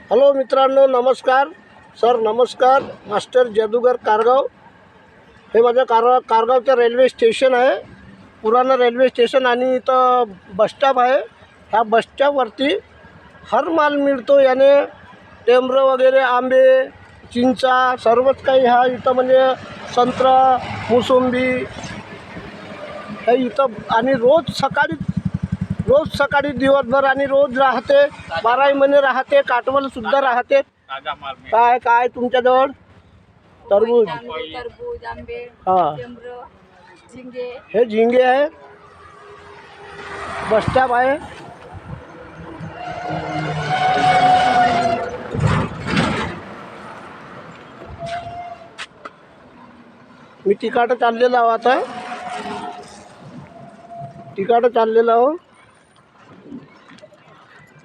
Hello मित्रांनो, नमस्कार sir. नमस्कार. मास्टर जादूगर कारगाव. हे माझं कारगावचं रेल्वे स्टेशन आहे, पुराणं रेल्वे स्टेशन. आणि इथं बसस्टॉप आहे. ह्या बसस्टॉपवरती हर माल मिळतो. याने टेंबरं वगैरे, आंबे, चिंचा, सर्वच काही हा इथं, म्हणजे संत्रा, मोसंबी हे इथं. आणि रोज सकाळी दिवसभर आणि रोज राहते, 12 महिने राहते. काटवल सुद्धा राहते. काय तुमच्याजवळ? तरबूज, आंबे, हां, झिंगे. हे झिंगे आहे. बसस्टॉप आहे. मी तिकडं चाललेलो आहो. आता तिकडं चाललेलो आहो.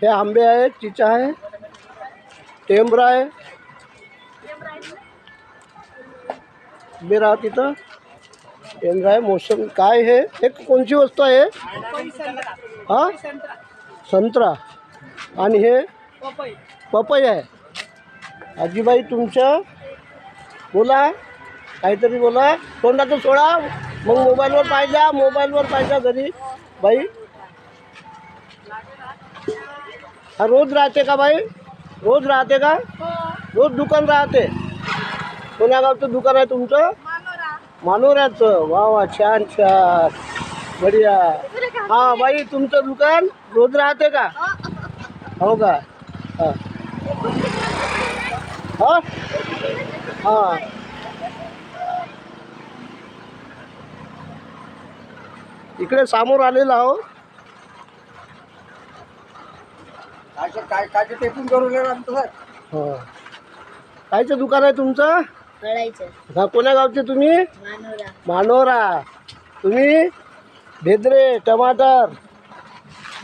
हे आंबे आहे, चिंचा आहे, टेंबरा आहे. उभे राहा तिथं. टेंबरा आहे, मोसंबी. काय हे कोणची वस्तू आहे? हां, संत्रा. आणि हे पपई आहे. आजीबाई तुमचं बोला, काहीतरी बोला. तोंडाचं सोडा, मग मोबाईलवर पाहिजा घरी. बाई, हा रोज राहते का बाई? रोज राहते का? रोज दुकान राहते. कोण्या गावचं दुकान आहे तुमचं? मानोऱ्याचं. वा, छान छान, बढिया. हां बाई, तुमचं दुकान रोज राहते का? हो का? हां हां हां. इकडे समोर आलेला आहो. काय टेपून करून हां, कायचं दुकान आहे तुमचं? हा, कोण्या गावचे तुम्ही? मानोरा. तुम्ही भेद्रे.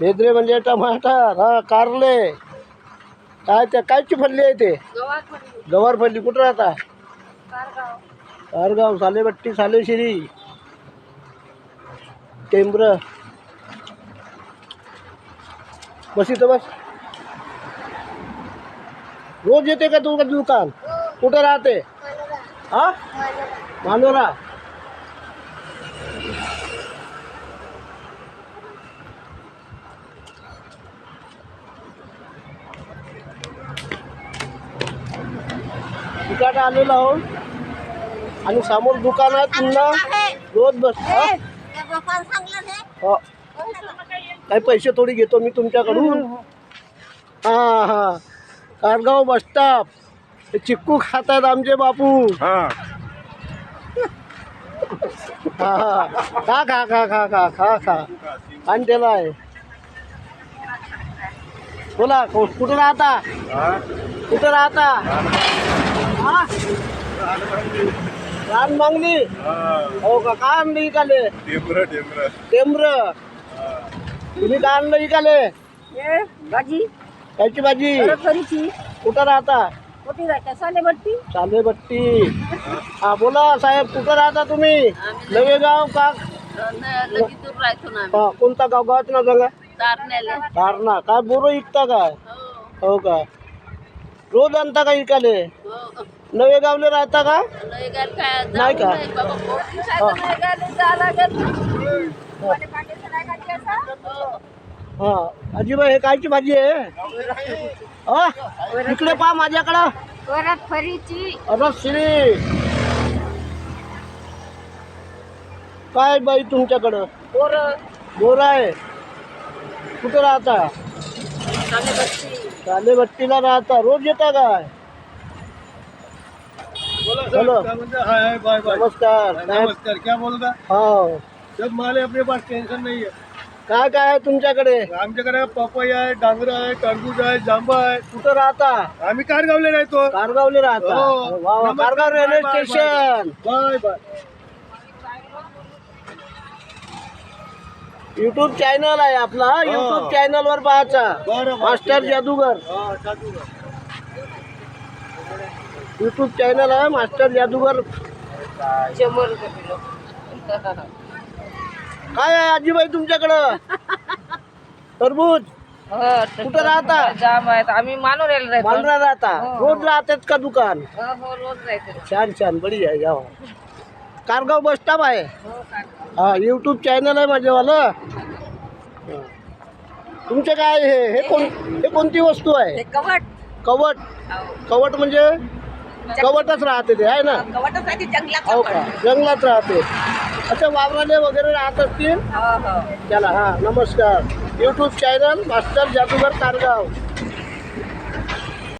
भेद्रे म्हणजे टमाटर. हां, कारले. कायची फल्ली आहे ते? गवार फल्ली. कुठं राहता? कारगाव. सालेबट्टी, सालेशिरी, टेंबर. बस इथं बस. रोज येते का तुमचं दुकान? कुठं राहते? हां, मानोरा. तिकडे आलेलो आहो. आणि समोर दुकान आहे. पुन्हा रोज बस. हो, काही पैसे थोडी घेतो मी तुमच्याकडून. हां हां, कारगाव बसस्टॉप. ते चिक्कू खातात आमचे बापू. हां हां, खा खा खा खा खा खा खा. आणलेला आहे. बोला, कुठं राहता? हां, रान मागणी. हो का? काय आणलं इकाले? टेंबर. तुम्ही काय आणलं इकाले? भाजी, कायची भाजी? फरीची. कुठं राहता? कुठे राहता? सालेबट्टी. हा, बोला साहेब, कुठं राहता तुम्ही? नवेगाव का? राहतो ना. हा, कोणता गावाचं नाव सांगा? तारण्याला. धारणा. काय बोरं विकता काय? हो का? रोज आणता का इकाले? नवेगावले राहता का? नाही का? हा, आजीबाई, हे कायची भाजी आहे? हा, इकडे पहा माझ्याकडं. फरीची. रसशिरी. काय बाई तुमच्याकडं? बोर आहे. कुठं राहता? सालेबट्टीला राहता. रोज येता काय? चलो, नमस्कार. नमस्कार. क्या बोल रहा? हो, सब माल है अपने पास, टेंशन नहीं है. काय काय आहे तुमच्याकडे? आमच्याकडे पपई आहे, डांगर आहे, टरबूज आहे, जांबा आहे. कुठं राहता? आम्ही कारगावले राहतो. कारगावले राहता. हो. वा वा, Kargaon railway bye, bye, station. Bye bye. YouTube channel आहे आपला. यूट्यूब चॅनल वर पाहायचा. बरं. मास्टर जादूगर. हा, जादूगर. यूट्यूब चॅनल आहे मास्टर जादूगर. काय आहे आजीबाई तुमच्याकडं? तरबूज. कुठं राहता? जाम आहेत आम्ही मानवरेला राहतो. मांढरा राहता. हो. रोज राहतात का दुकान? हो रोज राहतो. छान छान बढिया आहे जाओ. कारगाव बस स्टॉप आहे. हो हा यूट्यूब चॅनल आहे माझेवालं. हा. तुमचे काय हे कोणती वस्तू आहे? कवट कवट. कवट म्हणजे कवटच राहते ते आहे ना? कवटासाठी जंगलात हो का? जंगलात राहते. अच्छा वावराले वगैरे राहत असतील. हो हो चला हा नमस्कार. यूट्यूब चॅनल मास्टर जादूगर कारगाव.